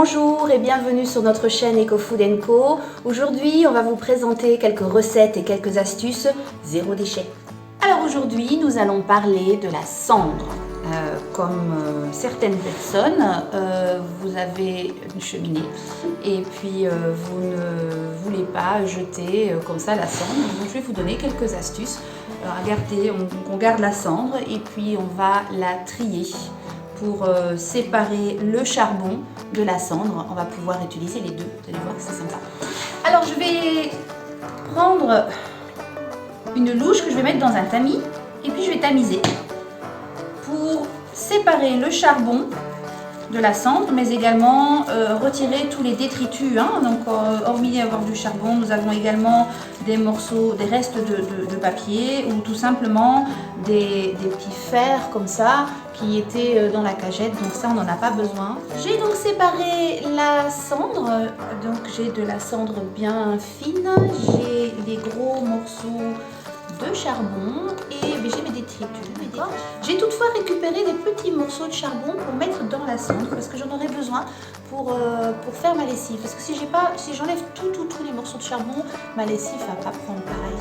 Bonjour et bienvenue sur notre chaîne EcoFood & Co. Aujourd'hui, on va vous présenter quelques recettes et quelques astuces zéro déchet. Alors aujourd'hui, nous allons parler de la cendre. Comme certaines personnes, vous avez une cheminée et puis vous ne voulez pas jeter comme ça la cendre. Donc je vais vous donner quelques astuces. Regardez, on garde la cendre et puis on va la trier pour séparer le charbon de la cendre. On va pouvoir utiliser les deux, vous allez voir que c'est sympa. Alors je vais prendre une louche que je vais mettre dans un tamis et puis je vais tamiser pour séparer le charbon de la cendre, mais également retirer tous les détritus. Donc hormis avoir du charbon, nous avons également des morceaux, des restes de papier ou tout simplement des petits fers comme ça qui étaient dans la cagette, donc ça on n'en a pas besoin. J'ai donc séparé la cendre, donc j'ai de la cendre bien fine, j'ai les gros morceaux de charbon et j'ai mes détritus. J'ai toutefois récupéré des petits morceaux de charbon pour mettre dans la cendre parce que j'en aurai besoin pour faire ma lessive. Parce que si j'enlève tous les morceaux de charbon, ma lessive va pas prendre pareil.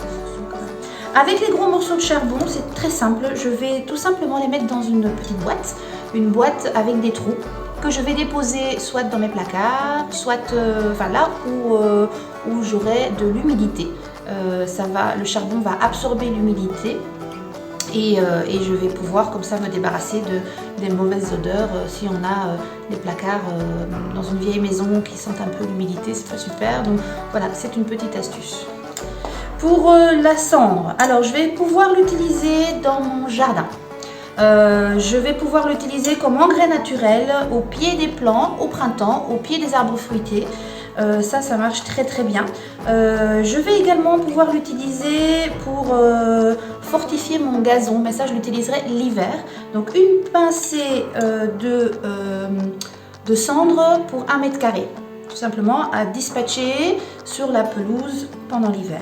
Avec les gros morceaux de charbon, c'est très simple. Je vais tout simplement les mettre dans une petite boîte, une boîte avec des trous que je vais déposer soit dans mes placards, soit là où j'aurai de l'humidité. Le charbon va absorber l'humidité et je vais pouvoir comme ça me débarrasser des mauvaises odeurs. Si on a des placards dans une vieille maison qui sentent un peu l'humidité, c'est pas super. Donc voilà, c'est une petite astuce. Pour la cendre, alors je vais pouvoir l'utiliser dans mon jardin. Je vais pouvoir l'utiliser comme engrais naturel au pied des plants, au printemps, au pied des arbres fruitiers. Ça marche très très bien. Je vais également pouvoir l'utiliser pour fortifier mon gazon, mais ça je l'utiliserai l'hiver. Donc une pincée de cendre pour 1 mètre carré, tout simplement à dispatcher sur la pelouse pendant l'hiver.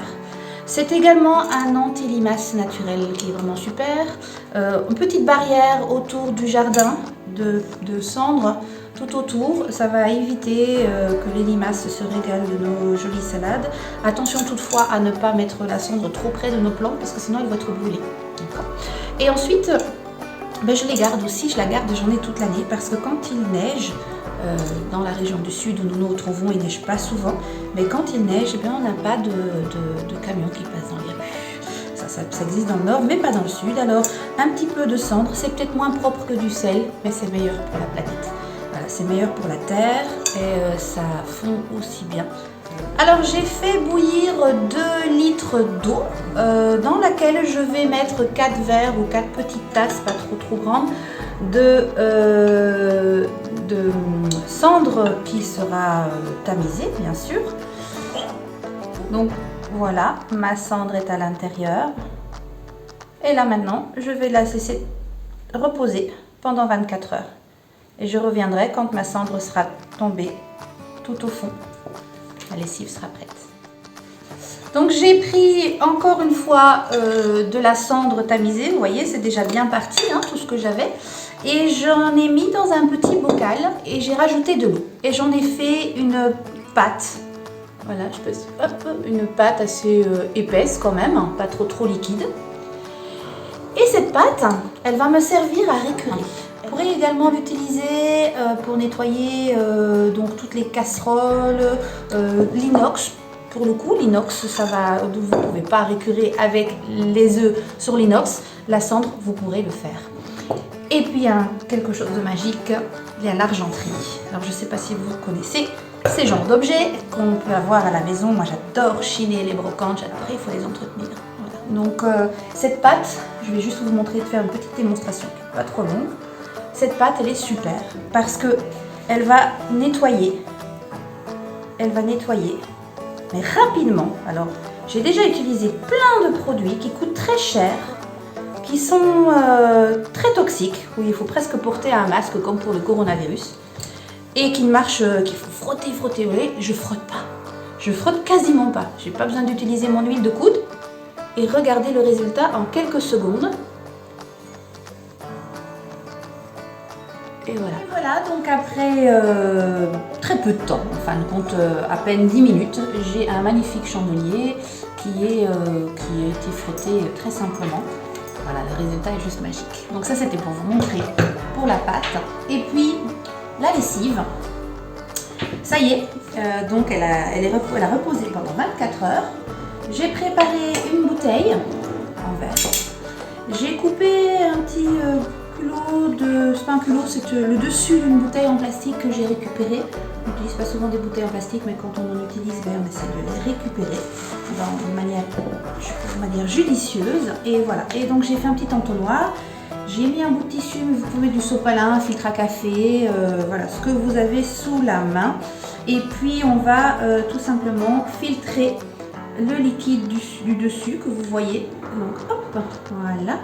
C'est également un anti-limace naturel qui est vraiment super. Une petite barrière autour du jardin de cendre tout autour, ça va éviter que les limaces se régalent de nos jolies salades. Attention toutefois à ne pas mettre la cendre trop près de nos plantes parce que sinon elles vont être brûlées. Et ensuite, je les garde aussi, j'en ai toute l'année parce que quand il neige, dans la région du sud où nous nous retrouvons, il ne neige pas souvent, mais quand il neige, on n'a pas de camions qui passent dans les rues. Ça existe dans le nord, mais pas dans le sud. Alors, un petit peu de cendre, c'est peut-être moins propre que du sel, mais c'est meilleur pour la planète. Voilà, c'est meilleur pour la terre et ça fond aussi bien. Alors, j'ai fait bouillir 2 litres d'eau dans laquelle je vais mettre 4 verres ou 4 petites tasses, pas trop grandes, de cendre qui sera tamisée, bien sûr. Donc voilà, ma cendre est à l'intérieur. Et là maintenant, je vais la laisser reposer pendant 24 heures. Et je reviendrai quand ma cendre sera tombée tout au fond. La lessive sera prête. Donc j'ai pris encore une fois de la cendre tamisée. Vous voyez, c'est déjà bien parti, tout ce que j'avais. Et j'en ai mis dans un petit bocal et j'ai rajouté de l'eau. Et j'en ai fait une pâte. Voilà, une pâte assez épaisse quand même, pas trop liquide. Et cette pâte, elle va me servir à récurer. Vous pourrez également l'utiliser pour nettoyer donc toutes les casseroles, l'inox. Pour le coup, l'inox, vous ne pouvez pas récurer avec les œufs sur l'inox. La cendre, vous pourrez le faire. Et puis, il y a quelque chose de magique, il y a l'argenterie. Alors, je ne sais pas si vous connaissez ces genres d'objets qu'on peut avoir à la maison. Moi, j'adore chiner les brocantes, il faut les entretenir. Voilà. Donc, cette pâte, je vais juste vous montrer, faire une petite démonstration, pas trop longue. Cette pâte, elle est super parce qu'elle va nettoyer. Mais rapidement. Alors, j'ai déjà utilisé plein de produits qui coûtent très cher, qui sont très toxiques, où il faut presque porter un masque comme pour le coronavirus, et qui ne marchent, qu'il faut frotter. Vous voyez, je frotte pas. Je frotte quasiment pas. J'ai pas besoin d'utiliser mon huile de coude. Et regardez le résultat en quelques secondes. Et voilà. Et voilà, donc après très peu de temps, en fin de compte à peine 10 minutes, j'ai un magnifique chandelier qui a été frotté très simplement. Voilà, le résultat est juste magique. Donc ça c'était pour vous montrer pour la pâte. Et puis la lessive, ça y est, donc elle a reposé pendant 24 heures. J'ai préparé une bouteille en verre. J'ai coupé un petit culot de... c'est pas un culot, c'est le dessus d'une bouteille en plastique que j'ai récupéré. On n'utilise pas souvent des bouteilles en plastique, mais quand on en utilise, on essaie de les récupérer de manière judicieuse. Et voilà. Et donc j'ai fait un petit entonnoir. J'ai mis un bout de tissu, mais vous pouvez du sopalin, un filtre à café, voilà, ce que vous avez sous la main. Et puis on va tout simplement filtrer le liquide du dessus que vous voyez. Donc hop, voilà,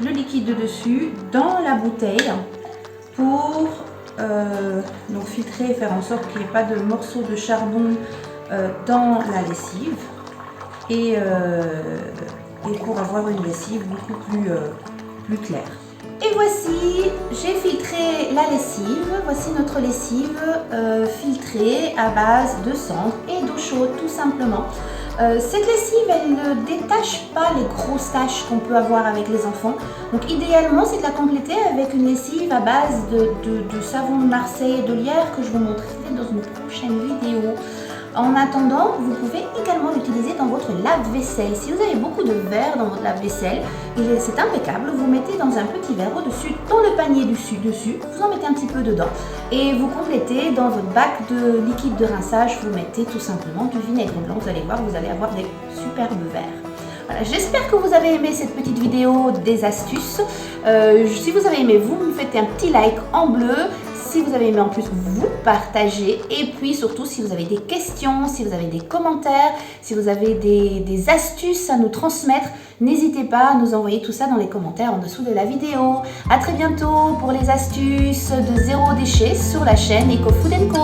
le liquide de dessus dans la bouteille pour donc filtrer et faire en sorte qu'il n'y ait pas de morceaux de charbon dans la lessive et pour avoir une lessive beaucoup plus claire. Et voici, j'ai filtré la lessive. Voici notre lessive filtrée à base de cendre et d'eau chaude tout simplement. Cette lessive, elle ne détache pas les grosses taches qu'on peut avoir avec les enfants. Donc idéalement, c'est de la compléter avec une lessive à base de savon de Marseille et de lierre que je vous montrerai dans une prochaine vidéo. En attendant, vous pouvez également l'utiliser dans votre lave-vaisselle. Si vous avez beaucoup de verre dans votre lave-vaisselle, c'est impeccable. Vous mettez dans un petit verre au-dessus, dans le panier dessus, vous en mettez un petit peu dedans. Et vous complétez dans votre bac de liquide de rinçage, vous mettez tout simplement du vinaigre blanc. Vous allez voir, vous allez avoir des superbes verres. Voilà, j'espère que vous avez aimé cette petite vidéo des astuces. Si vous avez aimé, vous me faites un petit like en bleu. Si vous avez aimé en plus, vous partagez. Et puis surtout, si vous avez des questions, si vous avez des commentaires, si vous avez des astuces à nous transmettre, n'hésitez pas à nous envoyer tout ça dans les commentaires en dessous de la vidéo. À très bientôt pour les astuces de zéro déchet sur la chaîne Eco Food & Co.